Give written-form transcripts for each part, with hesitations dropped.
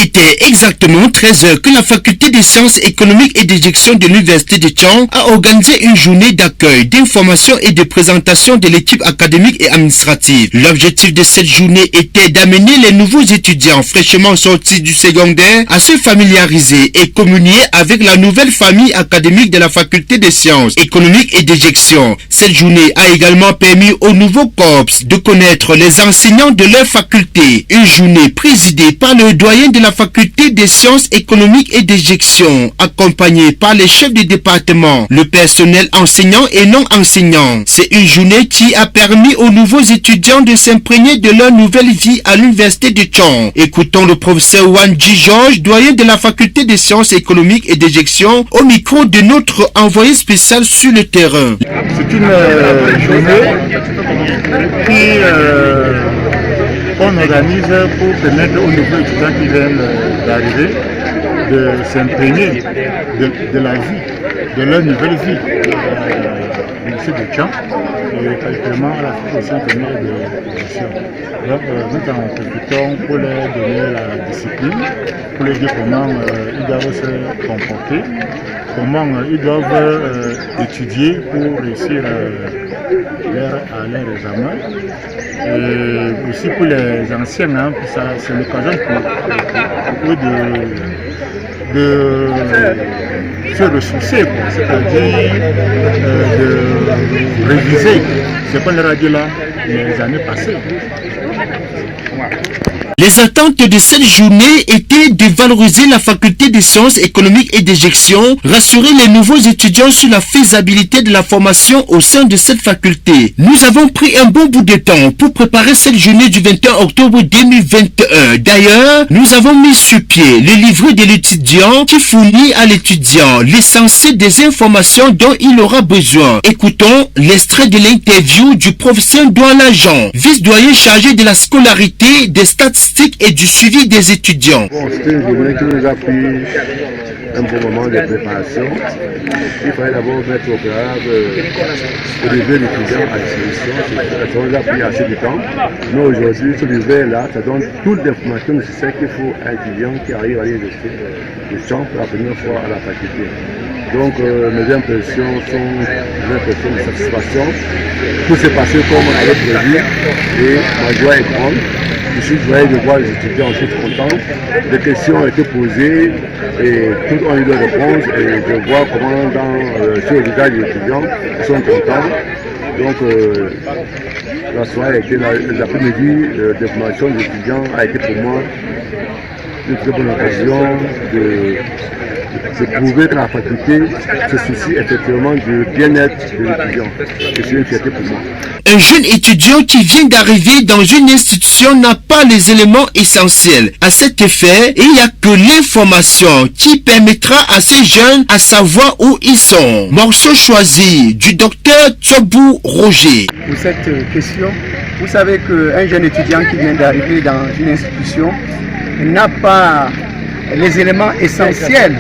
était exactement 13 heures que la faculté des sciences économiques et de gestion de l'université de Thion a organisé une journée d'accueil, d'information et de présentation de l'équipe académique et administrative. L'objectif de cette journée était d'amener les nouveaux étudiants fraîchement sortis du secondaire à se familiariser et communier avec la nouvelle famille académique de la faculté des sciences économiques et de gestion. Cette journée a également permis aux nouveaux corps de connaître les enseignants de leur faculté. Une journée présidée par le doyen de la faculté des sciences économiques et de gestion, accompagné par les chefs de département, le personnel enseignant et non enseignant. C'est une journée qui a permis aux nouveaux étudiants de s'imprégner de leur nouvelle vie à l'université de Thion. Écoutons le professeur Wanji Georges, doyen de la faculté des sciences économiques et de gestion, au micro de notre envoyé spécial sur le terrain. C'est une journée qui on organise pour permettre aux nouveaux étudiants qui viennent d'arriver de s'imprégner de la vie, de leur nouvelle vie au lycée de Thion et particulièrement à la faculté première de gestion. Donc nous en profitons pour leur donner la discipline, pour leur dire comment ils doivent se comporter, comment ils doivent étudier pour réussir à leur examen. Et aussi pour les anciens, hein, c'est l'occasion pour eux de se ressourcer, c'est-à-dire de réviser ce qu'on leur a dit là les années passées. Les attentes de cette journée étaient de valoriser la faculté des sciences économiques et de gestion, rassurer les nouveaux étudiants sur la faisabilité de la formation au sein de cette faculté. Nous avons pris un bon bout de temps pour préparer cette journée du 21 octobre 2021. D'ailleurs, nous avons mis sur pied le livret de l'étudiant qui fournit à l'étudiant l'essentiel des informations dont il aura besoin. Écoutons l'extrait de l'interview du professeur Douala Jean, vice-doyen chargé de la scolarité, des statistiques et du suivi des étudiants. Bon, c'était une journée qui nous a pris un bon moment de préparation. Il fallait d'abord mettre au préalable le livret d'étudiants à disposition. Ça nous a pris assez de temps. Mais aujourd'hui, ce livret-là, ça donne toute l'information nécessaire qu'il faut à un étudiant qui arrive à l'université de Thion pour la première fois à la faculté. Donc mes impressions sont des impressions de satisfaction. Tout s'est passé comme on avait prévu et ma joie est grande. Je suis joyeux de voir les étudiants ensuite contents. Des questions ont été posées et tout ont eu des réponses et je vois comment sur le visage des étudiants ils sont contents. Donc la soirée a été l'après-midi de formation des étudiants a été pour moi une très bonne occasion de prouver que la faculté se soucie effectivement du bien-être de l'étudiant. Et c'est une fierté pour moi. Un jeune étudiant qui vient d'arriver dans une institution n'a pas les éléments essentiels. À cet effet, il n'y a que l'information qui permettra à ces jeunes à savoir où ils sont. Morceau choisi du docteur Tsobou Roger. Pour cette question, vous savez qu'un jeune étudiant qui vient d'arriver dans une institution n'a pas les éléments essentiels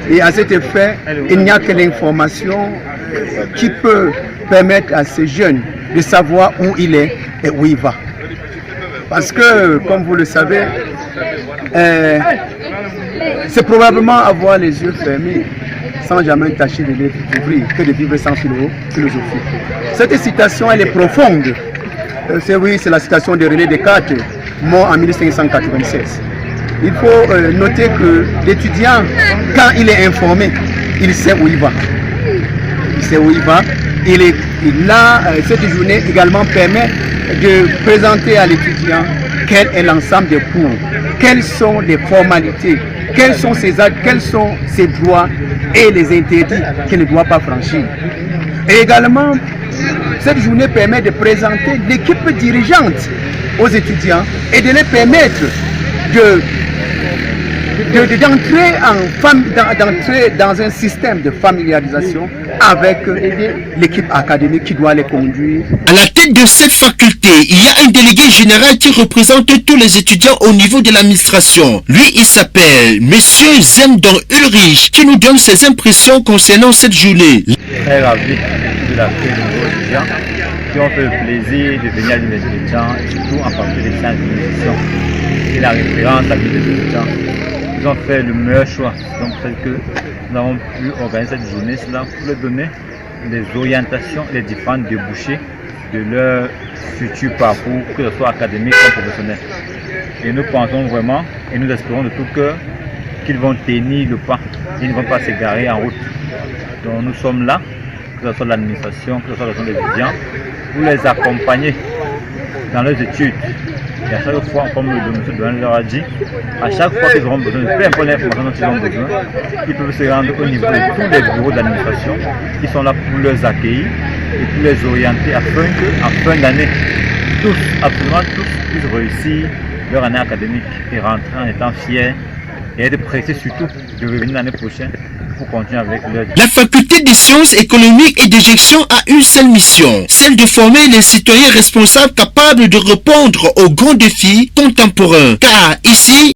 et à cet effet, il n'y a que l'information qui peut permettre à ces jeunes de savoir où il est et où il va. Parce que, comme vous le savez, c'est probablement avoir les yeux fermés sans jamais tâcher de les ouvrir que de vivre sans philosophie. Cette citation, elle est profonde. C'est la citation de René Descartes, mort en 1596. Il faut noter que l'étudiant, quand il est informé, il sait où il va. Il sait où il va. Cette journée également permet de présenter à l'étudiant quel est l'ensemble des cours, quelles sont les formalités, quels sont ses actes, quels sont ses droits et les interdits qu'il ne doit pas franchir. Et également, cette journée permet de présenter l'équipe dirigeante aux étudiants et de les permettre d'entrer dans un système de familiarisation avec l'équipe académique qui doit les conduire. À la tête de cette faculté, il y a un délégué général qui représente tous les étudiants au niveau de l'administration. Lui, il s'appelle Monsieur Zemdon Ulrich, qui nous donne ses impressions concernant cette journée. Très ravi de l'accueil de nos étudiants. qui ont fait le plaisir de venir à l'Université de Tchang, et surtout en partie des sciences de nutrition et la référence à l'Université de Tchang. Ils ont fait le meilleur choix. Donc c'est que nous avons pu organiser cette journée cela pour leur donner des orientations et les différentes débouchés de leur futur parcours, que ce soit académique ou professionnel. Et nous pensons vraiment et nous espérons de tout cœur qu'ils vont tenir le pas. Ils ne vont pas s'égarer en route. Donc nous sommes là, que ce soit l'administration, que ce soit les étudiants, pour les accompagner dans leurs études. Et à chaque fois, comme le monsieur Douane leur a dit, à chaque fois qu'ils auront besoin de peu importe l'information dont ils ont besoin, ils peuvent se rendre au niveau de tous les bureaux d'administration qui sont là pour les accueillir et pour les orienter afin qu'en fin d'année, tous, absolument tous, puissent réussir leur année académique et rentrer en étant fiers et être pressés surtout de revenir l'année prochaine pour continuer avec leur... La faculté des sciences économiques et de gestion a une seule mission, celle de former les citoyens responsables capables de répondre aux grands défis contemporains. Car ici,